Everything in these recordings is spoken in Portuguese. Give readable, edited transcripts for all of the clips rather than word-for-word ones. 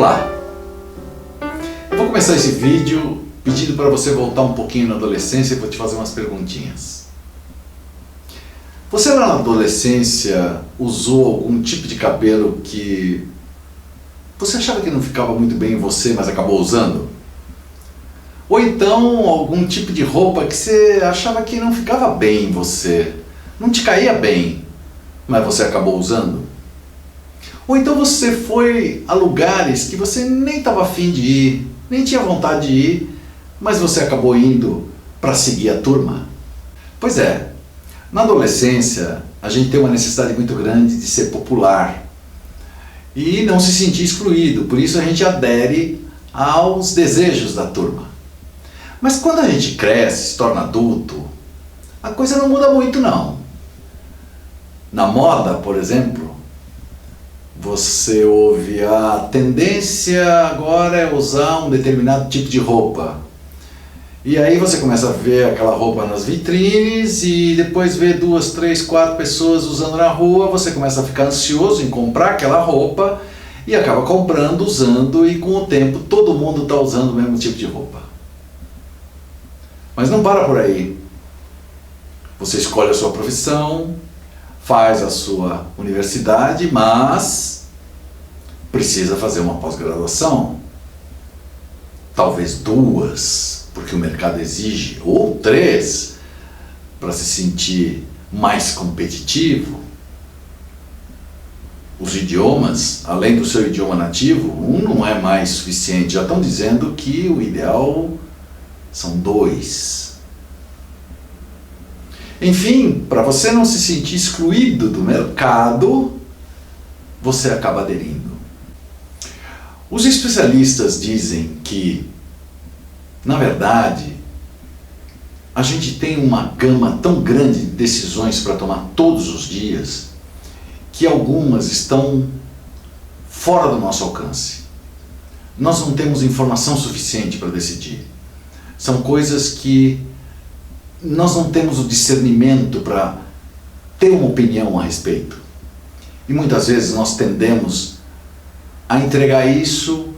Olá! Eu vou começar esse vídeo pedindo para você voltar um pouquinho na adolescência e vou te fazer umas perguntinhas. Você lá na adolescência usou algum tipo de cabelo que você achava que não ficava muito bem em você, mas acabou usando? Ou então algum tipo de roupa que você achava que não ficava bem em você, não te caía bem, mas você acabou usando? Ou então você foi a lugares que você nem estava afim de ir, nem tinha vontade de ir, mas você acabou indo para seguir a turma? Pois é, na adolescência a gente tem uma necessidade muito grande de ser popular e não se sentir excluído, por isso a gente adere aos desejos da turma. Mas quando a gente cresce, se torna adulto, a coisa não muda muito não. Na moda, por exemplo, você ouve a tendência agora é usar um determinado tipo de roupa. E aí você começa a ver aquela roupa nas vitrines e depois vê 2, 3, 4 pessoas usando na rua, você começa a ficar ansioso em comprar aquela roupa e acaba comprando, usando e com o tempo todo mundo está usando o mesmo tipo de roupa. Mas não para por aí. Você escolhe a sua profissão, faz a sua universidade, mas precisa fazer uma pós-graduação, talvez 2, porque o mercado exige, ou 3, para se sentir mais competitivo. Os idiomas, além do seu idioma nativo, um não é mais suficiente, já estão dizendo que o ideal são 2. Enfim, para você não se sentir excluído do mercado, você acaba aderindo. Os especialistas dizem que, na verdade, a gente tem uma gama tão grande de decisões para tomar todos os dias, que algumas estão fora do nosso alcance. Nós não temos informação suficiente para decidir. São coisas que nós não temos o discernimento para ter uma opinião a respeito. E muitas vezes nós tendemos a entregar isso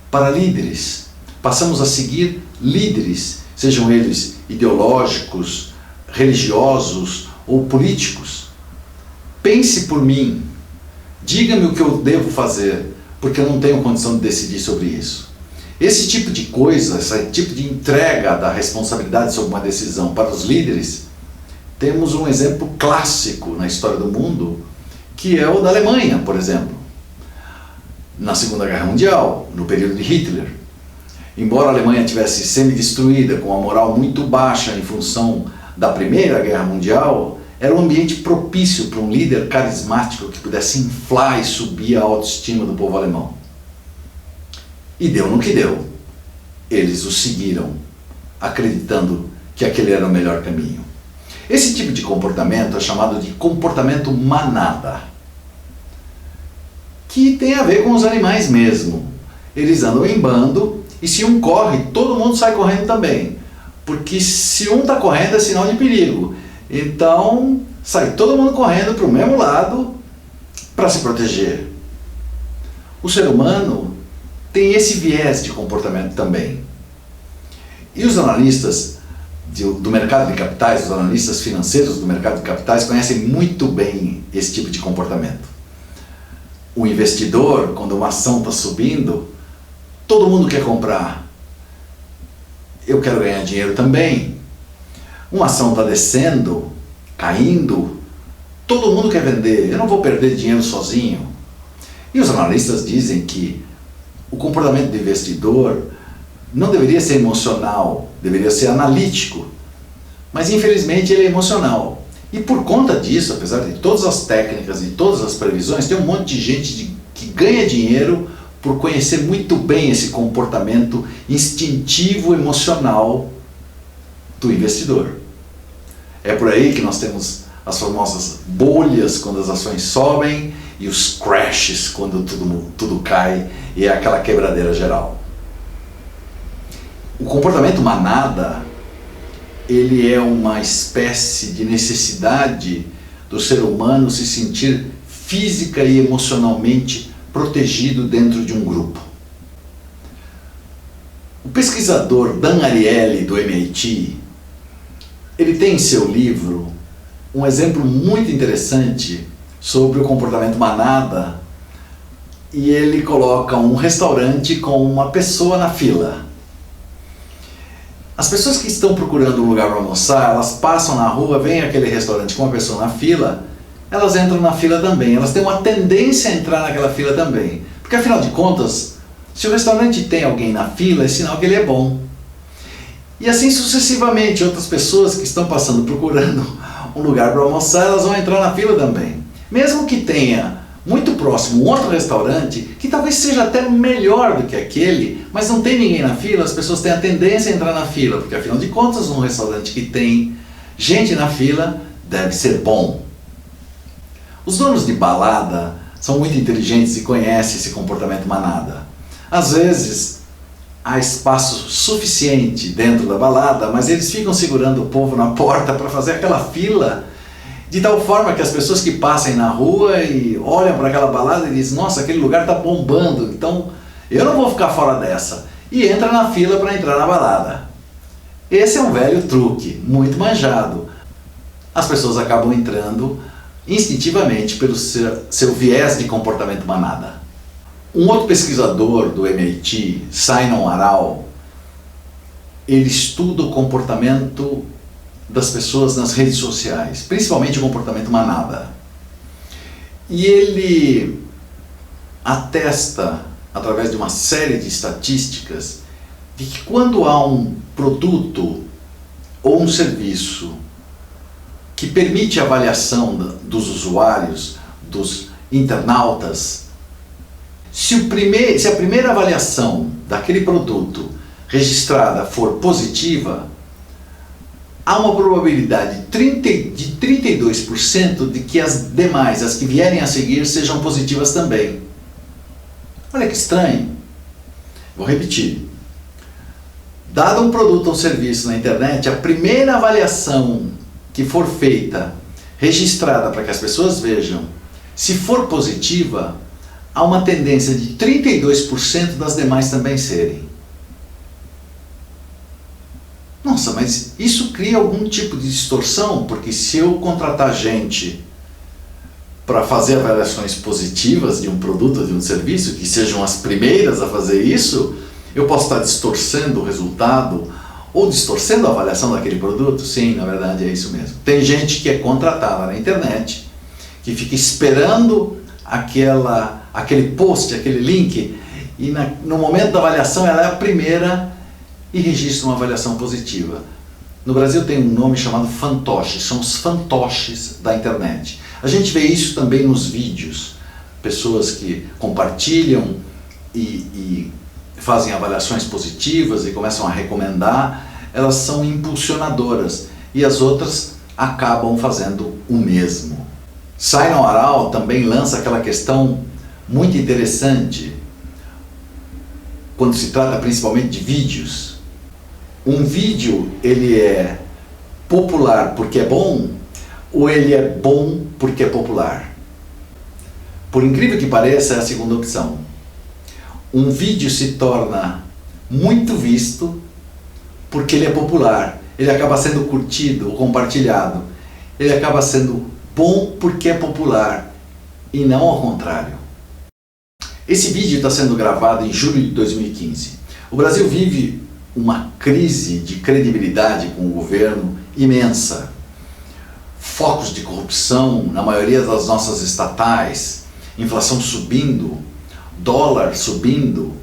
para líderes. Passamos a seguir líderes, sejam eles ideológicos, religiosos ou políticos. Pense por mim, diga-me o que eu devo fazer, porque eu não tenho condição de decidir sobre isso. Esse tipo de coisa, esse tipo de entrega da responsabilidade sobre uma decisão para os líderes, temos um exemplo clássico na história do mundo, que é o da Alemanha, por exemplo. Na Segunda Guerra Mundial, no período de Hitler. Embora a Alemanha tivesse semi-destruída, com a moral muito baixa em função da Primeira Guerra Mundial, era um ambiente propício para um líder carismático que pudesse inflar e subir a autoestima do povo alemão. E deu no que deu. Eles o seguiram, acreditando que aquele era o melhor caminho. Esse tipo de comportamento é chamado de comportamento manada, que tem a ver com os animais mesmo. Eles andam em bando e se um corre, todo mundo sai correndo também. Porque se um está correndo é sinal de perigo. Então sai todo mundo correndo para o mesmo lado para se proteger. O ser humano tem esse viés de comportamento também. E os analistas do mercado de capitais, os analistas financeiros do mercado de capitais conhecem muito bem esse tipo de comportamento. O investidor, quando uma ação está subindo, todo mundo quer comprar. Eu quero ganhar dinheiro também. Uma ação está descendo, caindo, todo mundo quer vender. Eu não vou perder dinheiro sozinho. E os analistas dizem que o comportamento do investidor não deveria ser emocional, deveria ser analítico. Mas infelizmente ele é emocional. E por conta disso, apesar de todas as técnicas e todas as previsões, tem um monte de gente que ganha dinheiro por conhecer muito bem esse comportamento instintivo, emocional do investidor. É por aí que nós temos as famosas bolhas quando as ações sobem e os crashes quando tudo cai e é aquela quebradeira geral. O comportamento manada, ele é uma espécie de necessidade do ser humano se sentir física e emocionalmente protegido dentro de um grupo. O pesquisador Dan Ariely, do MIT, ele tem em seu livro um exemplo muito interessante sobre o comportamento manada, e ele coloca um restaurante com uma pessoa na fila. As pessoas que estão procurando um lugar para almoçar, elas passam na rua, vem aquele restaurante com uma pessoa na fila, elas entram na fila também, elas têm uma tendência a entrar naquela fila também. Porque afinal de contas, se o restaurante tem alguém na fila, é sinal que ele é bom. E assim sucessivamente, outras pessoas que estão passando procurando um lugar para almoçar, elas vão entrar na fila também. Mesmo que tenha muito próximo um outro restaurante, que talvez seja até melhor do que aquele, mas não tem ninguém na fila, as pessoas têm a tendência a entrar na fila, porque afinal de contas, um restaurante que tem gente na fila deve ser bom. Os donos de balada são muito inteligentes e conhecem esse comportamento manada. Às vezes, há espaço suficiente dentro da balada, mas eles ficam segurando o povo na porta para fazer aquela fila, de tal forma que as pessoas que passem na rua e olham para aquela balada e dizem: nossa, aquele lugar está bombando, então eu não vou ficar fora dessa. E entra na fila para entrar na balada. Esse é um velho truque, muito manjado. As pessoas acabam entrando instintivamente pelo seu viés de comportamento manada. Um outro pesquisador do MIT, Simon Arau, ele estuda o comportamento das pessoas nas redes sociais, principalmente o comportamento manada. E ele atesta, através de uma série de estatísticas, de que quando há um produto ou um serviço que permite a avaliação dos usuários, dos internautas, se a primeira avaliação daquele produto registrada for positiva, há uma probabilidade de 32% de que as demais, as que vierem a seguir, sejam positivas também. Olha que estranho. Vou repetir. Dado um produto ou serviço na internet, a primeira avaliação que for feita, registrada para que as pessoas vejam, se for positiva, há uma tendência de 32% das demais também serem. Nossa, mas isso cria algum tipo de distorção, porque se eu contratar gente para fazer avaliações positivas de um produto, de um serviço, que sejam as primeiras a fazer isso, eu posso estar distorcendo o resultado ou distorcendo a avaliação daquele produto? Sim, na verdade é isso mesmo. Tem gente que é contratada na internet, que fica esperando aquele post, aquele link, e no momento da avaliação ela é a primeira e registra uma avaliação positiva. No Brasil tem um nome chamado fantoche, são os fantoches da internet. A gente vê isso também nos vídeos, pessoas que compartilham e fazem avaliações positivas e começam a recomendar, elas são impulsionadoras e as outras acabam fazendo o mesmo. Simon Arau também lança aquela questão muito interessante quando se trata principalmente de vídeos. Um vídeo, ele é popular porque é bom, ou ele é bom porque é popular? Por incrível que pareça, é a segunda opção. Um vídeo se torna muito visto porque ele é popular, ele acaba sendo curtido ou compartilhado. Ele acaba sendo bom porque é popular e não ao contrário. Esse vídeo está sendo gravado em julho de 2015. O Brasil vive uma crise de credibilidade com o governo imensa. Focos de corrupção na maioria das nossas estatais, inflação subindo, dólar subindo,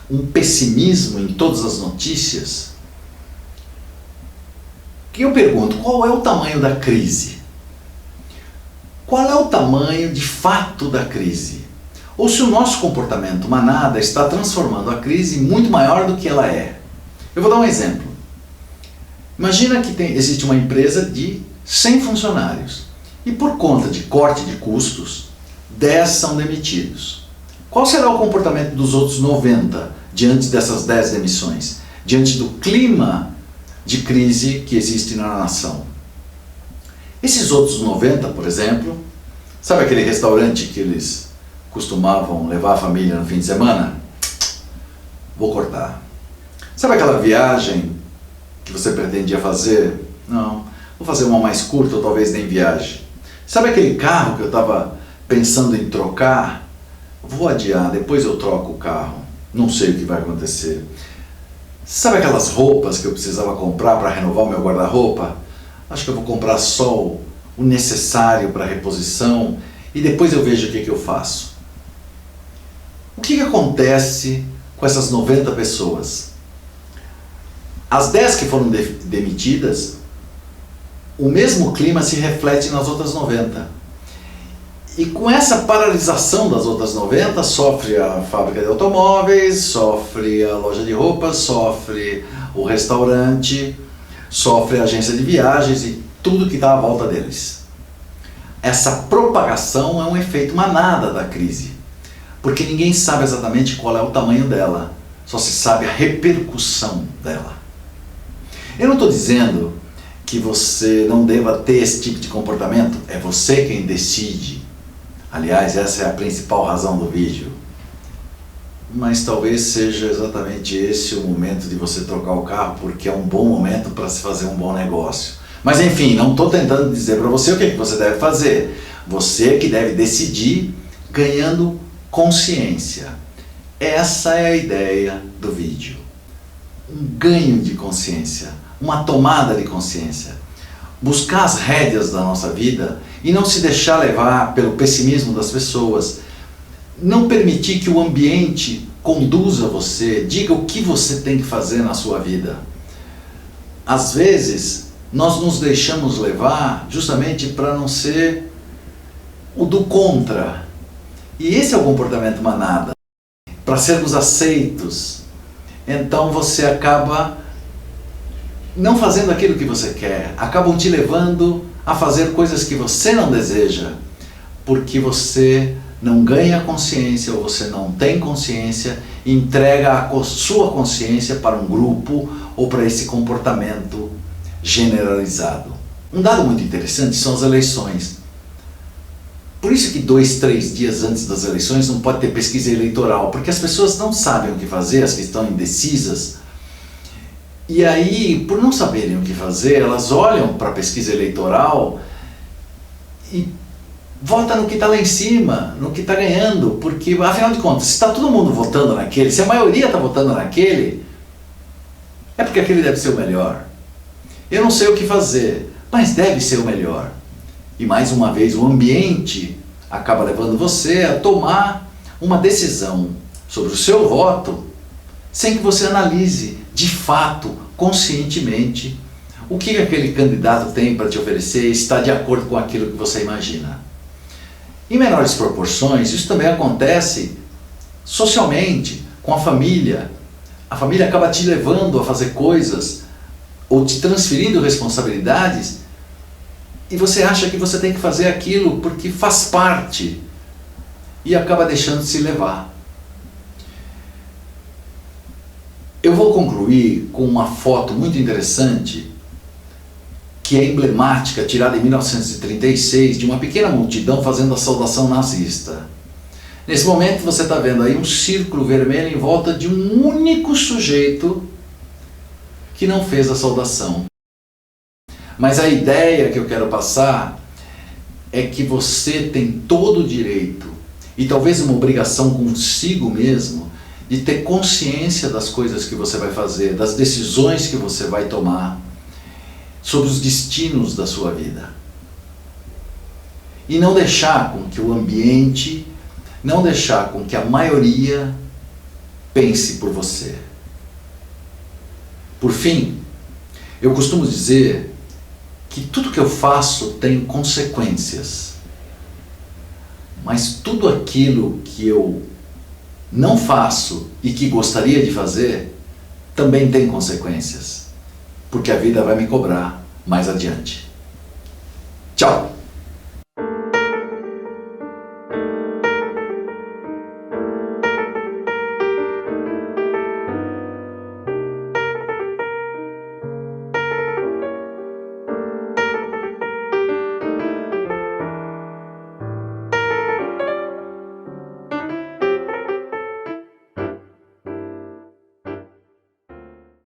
um pessimismo em todas as notícias. E eu pergunto, qual é o tamanho da crise? Qual é o tamanho de fato da crise? Ou se o nosso comportamento manada está transformando a crise muito maior do que ela é? Eu vou dar um exemplo. Imagina que existe uma empresa de 100 funcionários e por conta de corte de custos, 10 são demitidos. Qual será o comportamento dos outros 90 diante dessas 10 demissões? Diante do clima de crise que existe na nação? Esses outros 90, por exemplo, sabe aquele restaurante que eles costumavam levar a família no fim de semana? Vou cortar. Sabe aquela viagem que você pretendia fazer? Não, vou fazer uma mais curta ou talvez nem viagem. Sabe aquele carro que eu estava pensando em trocar? Vou adiar, depois eu troco o carro. Não sei o que vai acontecer. Sabe aquelas roupas que eu precisava comprar para renovar o meu guarda-roupa? Acho que eu vou comprar só o necessário para reposição e depois eu vejo o que eu faço. O que acontece com essas 90 pessoas? As 10 que foram demitidas, o mesmo clima se reflete nas outras 90. E com essa paralisação das outras 90, sofre a fábrica de automóveis, sofre a loja de roupas, sofre o restaurante, sofre a agência de viagens e tudo que está à volta deles. Essa propagação é um efeito manada da crise, porque ninguém sabe exatamente qual é o tamanho dela, só se sabe a repercussão dela. Eu não estou dizendo que você não deva ter esse tipo de comportamento, é você quem decide. Aliás, essa é a principal razão do vídeo. Mas talvez seja exatamente esse o momento de você trocar o carro, porque é um bom momento para se fazer um bom negócio. Mas enfim, não estou tentando dizer para você o que você deve fazer. Você que deve decidir ganhando consciência. Essa é a ideia do vídeo. Um ganho de consciência, uma tomada de consciência. Buscar as rédeas da nossa vida e não se deixar levar pelo pessimismo das pessoas. Não permitir que o ambiente conduza você, diga o que você tem que fazer na sua vida. Às vezes, nós nos deixamos levar justamente para não ser o do contra. E esse é o comportamento manada. Para sermos aceitos. Então você acaba não fazendo aquilo que você quer. Acabam te levando a fazer coisas que você não deseja. Porque você não ganha consciência ou você não tem consciência e entrega a sua consciência para um grupo ou para esse comportamento generalizado. Um dado muito interessante são as eleições. Por isso que 2, 3 dias antes das eleições não pode ter pesquisa eleitoral, porque as pessoas não sabem o que fazer, as que estão indecisas, e aí, por não saberem o que fazer, elas olham para a pesquisa eleitoral e votam no que está lá em cima, no que está ganhando, porque afinal de contas, se está todo mundo votando naquele, se a maioria está votando naquele, é porque aquele deve ser o melhor. Eu não sei o que fazer, mas deve ser o melhor. E mais uma vez, o ambiente acaba levando você a tomar uma decisão sobre o seu voto sem que você analise de fato, conscientemente, o que aquele candidato tem para te oferecer e está de acordo com aquilo que você imagina. Em menores proporções, isso também acontece socialmente, com a família. A família acaba te levando a fazer coisas ou te transferindo responsabilidades e você acha que você tem que fazer aquilo porque faz parte e acaba deixando de se levar. Eu vou concluir com uma foto muito interessante que é emblemática, tirada em 1936, de uma pequena multidão fazendo a saudação nazista. Nesse momento você está vendo aí um círculo vermelho em volta de um único sujeito que não fez a saudação. Mas a ideia que eu quero passar é que você tem todo o direito, e talvez uma obrigação consigo mesmo, de ter consciência das coisas que você vai fazer, das decisões que você vai tomar, sobre os destinos da sua vida. E não deixar com que o ambiente, não deixar com que a maioria pense por você. Por fim, eu costumo dizer que tudo que eu faço tem consequências, mas tudo aquilo que eu não faço e que gostaria de fazer também tem consequências, porque a vida vai me cobrar mais adiante. Tchau!